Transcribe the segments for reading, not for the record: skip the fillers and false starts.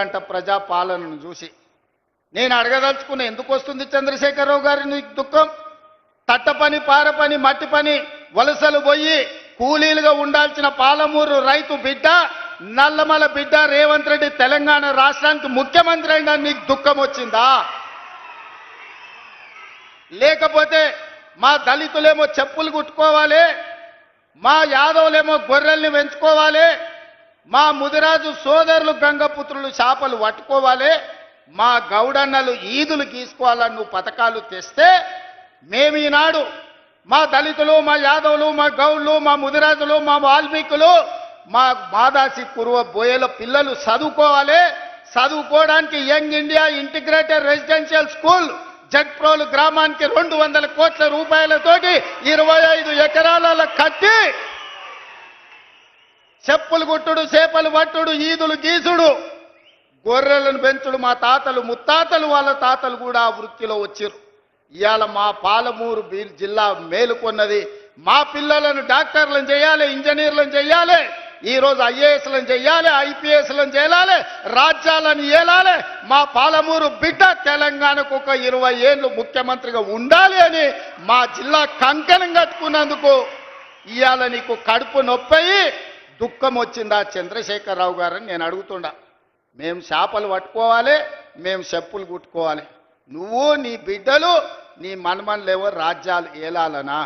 అంట ప్రజా పాలనను చూసి నేను అడగదలుచుకున్న ఎందుకు వస్తుంది చంద్రశేఖరరావు గారి నీకు దుఃఖం? తట్ట పని, పార పని, మట్టి పని వలసలు పోయి కూలీలుగా ఉండాల్సిన పాలమూరు రైతు బిడ్డ, నల్లమల బిడ్డ రేవంత్ రెడ్డి తెలంగాణ రాష్ట్రానికి ముఖ్యమంత్రి అయినా నీకు దుఃఖం వచ్చిందా? లేకపోతే మా దళితులేమో చెప్పులు కుట్టుకోవాలి, మా యాదవులేమో గొర్రెల్ని పెంచుకోవాలి, మా ముదిరాజు సోదరులు గంగపుత్రులు చేపలు పట్టుకోవాలి, మా గౌడన్నలు ఈదులు గీసుకోవాలని నువ్వు పథకాలు తెస్తే మేము ఈనాడు మా దళితులు, మా యాదవులు, మా గౌళ్ళు, మా ముదిరాజులు, మా వాల్మీకులు, మా మాదాసి కురువ బోయల పిల్లలు చదువుకోవాలి. చదువుకోవడానికి young India integrated residential school Jadprolu గ్రామానికి 200 కోట్ల రూపాయలతోటి 25 ఎకరాల కట్టి చెప్పులు గుట్టుడు, చేపలు పట్టుడు, ఈదులు గీసుడు, గొర్రెలను పెంచుడు మా తాతలు ముత్తాతలు వాళ్ళ తాతలు కూడా ఆ వృత్తిలో వచ్చారు. ఇవాళ మా పాలమూరు జిల్లా మేలుకొన్నది. మా పిల్లలను డాక్టర్లను చేయాలి, ఇంజనీర్లను చేయాలి, ఈరోజు ఐఏఎస్లను చేయాలి, ఐపీఎస్లను చేయాలి, రాజ్యాలను ఏలాలి. మా పాలమూరు బిడ్డ తెలంగాణకు ఒక 20 ఏళ్ళు ముఖ్యమంత్రిగా ఉండాలి అని మా జిల్లా కంకణం కట్టుకున్నందుకు ఇవాళ నీకు కడుపు నొప్పయి దుఃఖం వచ్చిందా చంద్రశేఖరరావు గారని నేను అడుగుతుండా. మేము చేపలు పట్టుకోవాలి, మేము చెప్పులు కుట్టుకోవాలి, నువ్వు నీ బిడ్డలు నీ మనమన్లేవో రాజ్యాలు ఏలాలనా?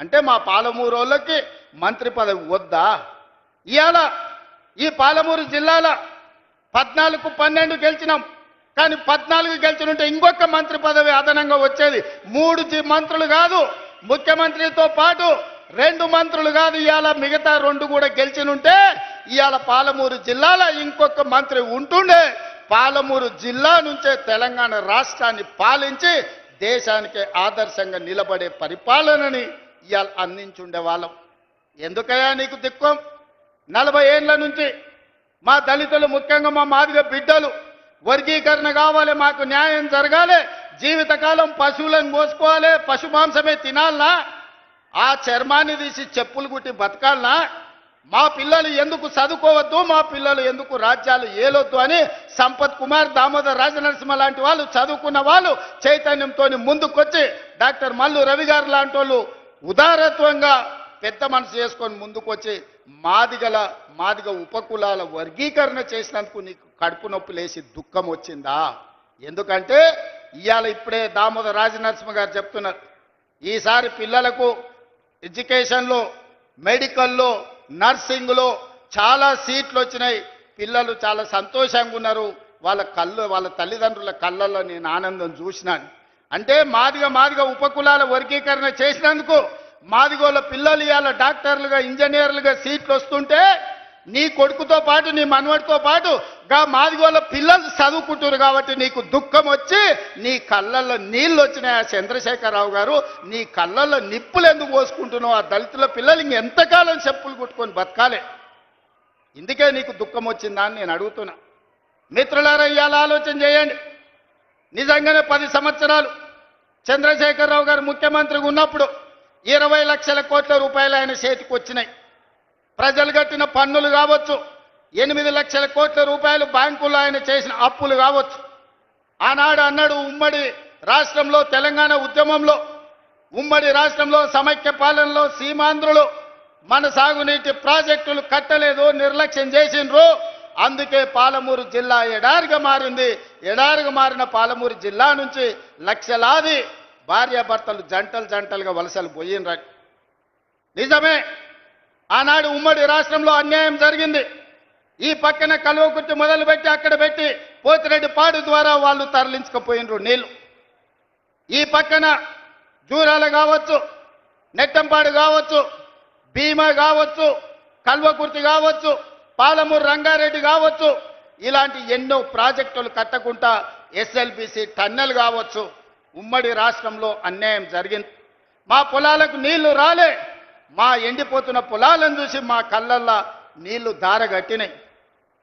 అంటే మా పాలమూరు వాళ్ళకి మంత్రి పదవి వద్దా? ఇవాళ ఈ పాలమూరు జిల్లాల 14-12 గెలిచినాం, కానీ 14 గెలిచినుంటే ఇంకొక మంత్రి పదవి అదనంగా వచ్చేది. 3 మంత్రులు కాదు, ముఖ్యమంత్రితో పాటు 2 మంత్రులు కాదు, ఇవాళ మిగతా 2 కూడా గెలిచినుంటే ఇవాళ పాలమూరు జిల్లాలో ఇంకొక మంత్రి ఉంటుండే. పాలమూరు జిల్లా నుంచే తెలంగాణ రాష్ట్రాన్ని పాలించి దేశానికి ఆదర్శంగా నిలబడే పరిపాలనని ఇవాళ అందించుండే వాళ్ళం. ఎందుకయ్యా నీకు దిక్కం? 40 ఏళ్ల నుంచి మా దళితులు, ముఖ్యంగా మా మాదిగ బిడ్డలు వర్గీకరణ కావాలి, మాకు న్యాయం జరగాలి, జీవితకాలం పశువులను మోసుకోవాలి, పశు మాంసమే తినాలనా? ఆ చర్మాన్ని తీసి చెప్పులు కుట్టి బతకాలనా? మా పిల్లలు ఎందుకు చదువుకోవద్దు, మా పిల్లలు ఎందుకు రాజ్యాలు ఏలొద్దు అని సంపత్ కుమార్, దామోదర్ రాజనరసింహ లాంటి వాళ్ళు, చదువుకున్న వాళ్ళు చైతన్యంతో ముందుకొచ్చి డాక్టర్ మల్లు రవి గారు లాంటి వాళ్ళు ఉదారత్వంగా పెద్ద మనసు చేసుకొని ముందుకొచ్చి మాదిగ ఉపకులాల వర్గీకరణ చేసినందుకు నీకు కడుపు నొప్పి లేసి దుఃఖం వచ్చిందా? ఎందుకంటే ఇవాళ ఇప్పుడే దామోదర్ రాజనరసింహ గారు చెప్తున్నారు, ఈసారి పిల్లలకు ఎడ్యుకేషన్లో, మెడికల్లో, నర్సింగ్లో చాలా సీట్లు వచ్చినాయి. పిల్లలు చాలా సంతోషంగా ఉన్నారు. వాళ్ళ తల్లిదండ్రుల కళ్ళల్లో నేను ఆనందం చూసినాను. అంటే మాదిగ ఉపకులాల వర్గీకరణ చేసినందుకు మాదిగోళ్ళ పిల్లలు ఇవాళ డాక్టర్లుగా, ఇంజనీర్లుగా సీట్లు వస్తుంటే నీ కొడుకుతో పాటు, నీ మనవడితో పాటు మాదిగోళ్ళ పిల్లలు చదువుకుంటారు కాబట్టి నీకు దుఃఖం వచ్చి నీ కళ్ళల్లో నీళ్ళు వచ్చినాయి. చంద్రశేఖరరావు గారు, నీ కళ్ళల్లో నిప్పులు ఎందుకు పోసుకుంటున్నావు? ఆ దళితుల పిల్లలు ఇంకెంతకాలం చెప్పులు కుట్టుకొని బతకాలి? ఇందుకే నీకు దుఃఖం వచ్చిందా అని నేను అడుగుతున్నా. మిత్రులారా, ఇవాళ ఆలోచన చేయండి. నిజంగానే 10 సంవత్సరాలు చంద్రశేఖరరావు గారు ముఖ్యమంత్రిగా ఉన్నప్పుడు 20 లక్షల కోట్ల రూపాయలు ఆయన చేతికి వచ్చినాయి. ప్రజలు కట్టిన పన్నులు కావచ్చు, 8 లక్షల కోట్ల రూపాయలు బ్యాంకుల్లో ఆయన చేసిన అప్పులు కావచ్చు. ఆనాడు అన్నాడు, ఉమ్మడి రాష్ట్రంలో తెలంగాణ ఉద్యమంలో, ఉమ్మడి రాష్ట్రంలో సమైక్య పాలనలో సీమాంధ్రులు మన సాగునీటి ప్రాజెక్టులు కట్టలేదు, నిర్లక్ష్యం చేసిండ్రు, అందుకే పాలమూరు జిల్లా ఎడారిగా మారింది. ఎడారిగా మారిన పాలమూరు జిల్లా నుంచి లక్షలాది భార్యాభర్తలు జంటలుగా వలసలు పోయినరని. నిజమే, ఆనాడు ఉమ్మడి రాష్ట్రంలో అన్యాయం జరిగింది. ఈ పక్కన కల్వకుర్తి మొదలుపెట్టి అక్కడ పెట్టి పోతిరెడ్డిపాడు ద్వారా వాళ్ళు తరలించకపోయినరు నీళ్లు. ఈ పక్కన జూరాల కావచ్చు, నెట్టంపాడు కావచ్చు, భీమా కావచ్చు, కల్వకుర్తి కావచ్చు, పాలమూరు రంగారెడ్డి కావచ్చు, ఇలాంటి ఎన్నో ప్రాజెక్టులు కట్టకుండా ఎస్ఎల్బిసి టన్నెల్ కావచ్చు, ఉమ్మడి రాష్ట్రంలో అన్యాయం జరిగింది. మా పొలాలకు నీళ్లు రాలే. మా ఎండిపోతున్న పొలాలను చూసి మా కళ్ళల్లో నీళ్లు దారగట్టినాయి.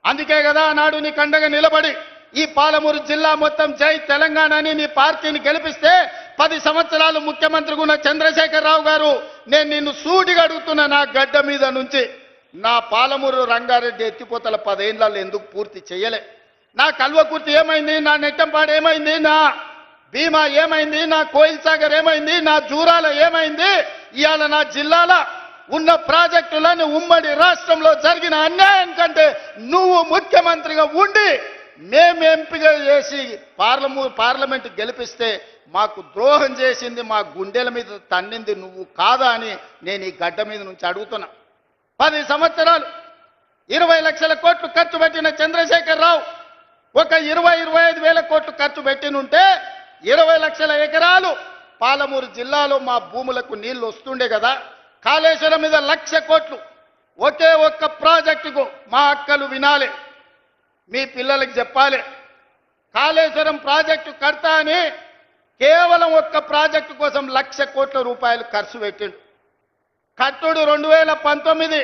అందుకే కదా నాడు నీ కండగా నిలబడి ఈ పాలమూరు జిల్లా మొత్తం జై తెలంగాణ అని నీ పార్టీని గెలిపిస్తే 10 సంవత్సరాలు ముఖ్యమంత్రిగా ఉన్న చంద్రశేఖరరావు గారు, నేను నిన్ను సూటిగా అడుగుతున్నా, నా గడ్డ మీద నుంచి నా పాలమూరు రంగారెడ్డి ఎత్తిపోతల 10 ఏళ్లలో ఎందుకు పూర్తి చేయలే? నా కల్వకుర్తి ఏమైంది, నా నెట్టంపాడు ఏమైంది, నా భీమా ఏమైంది, నా కోయిల్ సాగర్ ఏమైంది, నా జూరాల ఏమైంది? ఇవాళ నా జిల్లాల ఉన్న ప్రాజెక్టులను ఉమ్మడి రాష్ట్రంలో జరిగిన అన్యాయం కంటే నువ్వు ముఖ్యమంత్రిగా ఉండి మేము ఎంపిక చేసి పార్లమెంట్ గెలిపిస్తే మాకు ద్రోహం చేసింది, మా గుండెల మీద తన్నింది నువ్వు కాదా అని నేను ఈ గడ్డ మీద నుంచి అడుగుతున్నా. 10 సంవత్సరాలు 20 లక్షల కోట్లు ఖర్చు పెట్టిన చంద్రశేఖర్ రావు ఒక 20-25 వేల కోట్లు ఖర్చు పెట్టినుంటే 20 లక్షల ఎకరాలు పాలమూరు జిల్లాలో మా భూములకు నీళ్లు వస్తుండే కదా. కాళేశ్వరం మీద 1,00,000 కోట్లు ఒకే ఒక్క ప్రాజెక్టుకు మా అక్కలు వినాలి, మీ పిల్లలకి చెప్పాలి. కాళేశ్వరం ప్రాజెక్టు కడతా అని కేవలం ఒక్క ప్రాజెక్టు కోసం 1,00,000 కోట్ల రూపాయలు ఖర్చు పెట్టిండు. కట్టుడు 2019,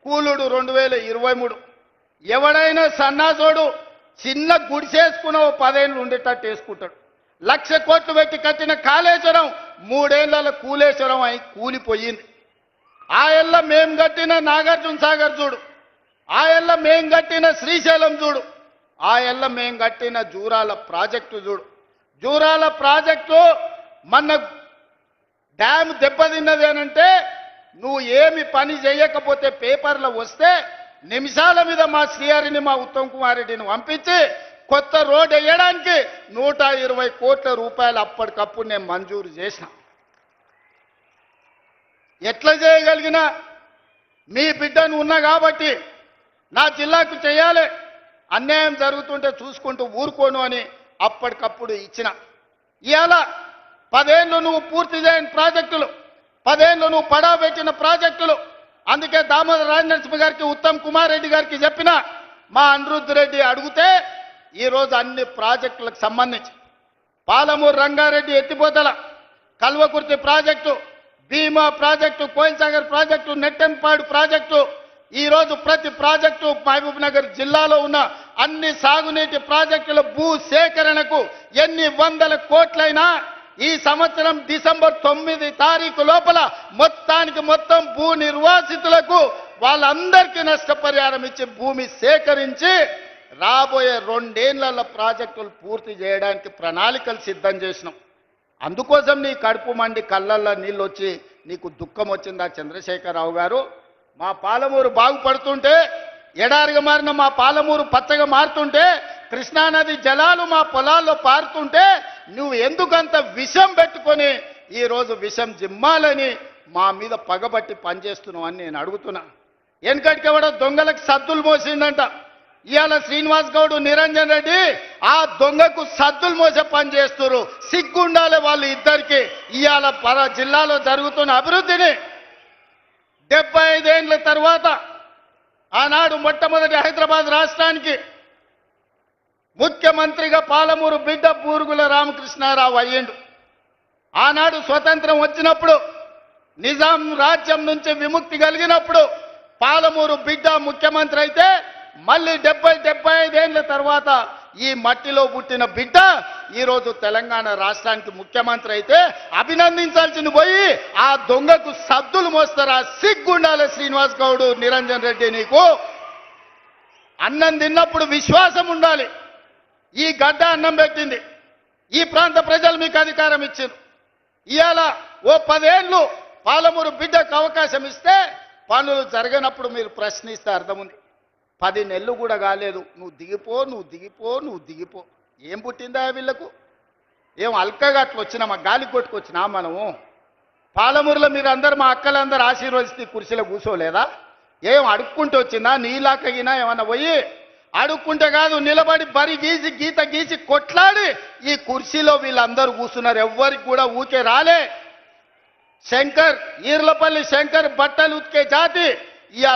కూలుడు 2023. ఎవడైనా సన్నాసోడు చిన్న గుడిసేసుకున్న 10 ఏళ్ళు ఉండేటట్టు వేసుకుంటాడు. 1,00,000 కోట్లు పెట్టి కట్టిన కాళేశ్వరం 3 ఏళ్ల కూలేశ్వరం అయి కూలిపోయింది. ఆ ఏళ్ళ మేం కట్టిన నాగార్జున సాగర్ చూడు, ఆ ఏళ్ళ మేం కట్టిన శ్రీశైలం చూడు, ఆ ఏళ్ళ మేం కట్టిన జూరాల ప్రాజెక్టు చూడు. జూరాల ప్రాజెక్టు మన డ్యామ్ దెబ్బతిన్నది అనంటే నువ్వు ఏమి పని చేయకపోతే పేపర్లో వస్తే నిమిషాల మీద మా శ్రీహరిని, మా ఉత్తమ్ కుమార్ రెడ్డిని పంపించి కొత్త రోడ్ వేయడానికి 120 కోట్ల రూపాయలు అప్పటికప్పుడు నేను మంజూరు చేసిన. ఎట్లా చేయగలిగినా మీ బిడ్డను ఉన్నా కాబట్టి నా జిల్లాకు చేయాలి, అన్యాయం జరుగుతుంటే చూసుకుంటూ ఊరుకోను అని అప్పటికప్పుడు ఇచ్చిన. ఇవాళ 10 ఏళ్ళు నువ్వు పూర్తి చేయని ప్రాజెక్టులు, 10 ఏళ్ళు నువ్వు పడా పెట్టిన ప్రాజెక్టులు. అందుకే దామోదర రాజనరసింహ గారికి, ఉత్తమ్ కుమార్ రెడ్డి గారికి చెప్పిన, మా అనిరుద్ధ్ రెడ్డి అడిగితే ఈరోజు అన్ని ప్రాజెక్టులకు సంబంధించి పాలమూరు రంగారెడ్డి ఎత్తిపోతల, Kalwakurthy project, Bhima project, Koil Sagar project, Nettempadu project, ఈరోజు ప్రతి ప్రాజెక్టు మహబూబ్ నగర్ జిల్లాలో ఉన్న అన్ని సాగునీటి ప్రాజెక్టుల భూ సేకరణకు ఎన్ని వందల కోట్లైనా ఈ సంవత్సరం డిసెంబర్ 9 తారీఖు లోపల మొత్తం భూ నిర్వాసితులకు వాళ్ళందరికీ నష్టపరిహారం ఇచ్చి భూమి సేకరించి రాబోయే 2 ఏళ్ల ప్రాజెక్టులు పూర్తి చేయడానికి ప్రణాళికలు సిద్ధం చేసినాం. అందుకోసం నీ కడుపు మండి కళ్ళల్లో నీళ్ళు వచ్చి నీకు దుఃఖం వచ్చిందా చంద్రశేఖరరావు గారు? మా పాలమూరు బాగుపడుతుంటే, ఎడారిగా మారిన మా పాలమూరు పచ్చగా మారుతుంటే, కృష్ణానది జలాలు మా పొలాల్లో పారుతుంటే నువ్వు ఎందుకంత విషం పెట్టుకొని ఈరోజు విషం జిమ్మాలని మా మీద పగబట్టి పనిచేస్తున్నావు అని నేను అడుగుతున్నా. వెనకటికెవడో దొంగలకు సద్దులు మోసిందంట. ఇవాళ శ్రీనివాస్ గౌడ్, నిరంజన్ రెడ్డి ఆ దొంగకు సద్దులు మోసే పని చేస్తున్నారు. సిగ్గుండాలి వాళ్ళు ఇద్దరికి. ఇవాళ జిల్లాలో జరుగుతున్న అభివృద్ధిని 75 ఏళ్ల తర్వాత ఆనాడు మొట్టమొదటి హైదరాబాద్ రాష్ట్రానికి ముఖ్యమంత్రిగా పాలమూరు బిడ్డ బూరుగుల రామకృష్ణారావు అయ్యిండు. ఆనాడు స్వతంత్రం వచ్చినప్పుడు, నిజాం రాజ్యం నుంచి విముక్తి కలిగినప్పుడు పాలమూరు బిడ్డ ముఖ్యమంత్రి అయితే మళ్ళీ 75 ఏళ్ల తర్వాత ఈ మట్టిలో పుట్టిన బిడ్డ ఈరోజు తెలంగాణ రాష్ట్రానికి ముఖ్యమంత్రి అయితే అభినందించాల్సింది పోయి ఆ దొంగకు సద్దులు మోస్తారా? సిగ్గుండాలి శ్రీనివాస్ గౌడ్, నిరంజన్ రెడ్డి. నీకు అన్నం తిన్నప్పుడు విశ్వాసం ఉండాలి. ఈ గడ్డ అన్నం పెట్టింది, ఈ ప్రాంత ప్రజలు మీకు అధికారం ఇచ్చారు. ఇవాళ ఓ 10 ఏళ్ళు పాలమూరు బిడ్డకు అవకాశం ఇస్తే పనులు జరగనప్పుడు మీరు ప్రశ్నిస్తే అర్థం ఉంది. 10 నెలలు కూడా కాలేదు, నువ్వు దిగిపో. ఏం పుట్టిందా వీళ్ళకు? ఏం అల్కగా అట్లా వచ్చినామా? గాలి కొట్టుకొచ్చినా మనము? పాలమూరులో మీరు అందరు, మా అక్కలందరూ ఆశీర్వదిస్తే కుర్చీలో కూర్చోలేదా? ఏం అడుక్కుంటూ వచ్చిందా? నీలాకగినా ఏమన్నా పోయి అడుక్కుంటే కాదు, నిలబడి బరి గీసి గీత గీసి కొట్లాడి ఈ కుర్చీలో వీళ్ళందరూ కూర్చున్నారు. ఎవ్వరికి కూడా ఊకే రాలే. శంకర్, ఈర్లపల్లి శంకర్ బట్టలు ఉతికే జాతి ఇవాళ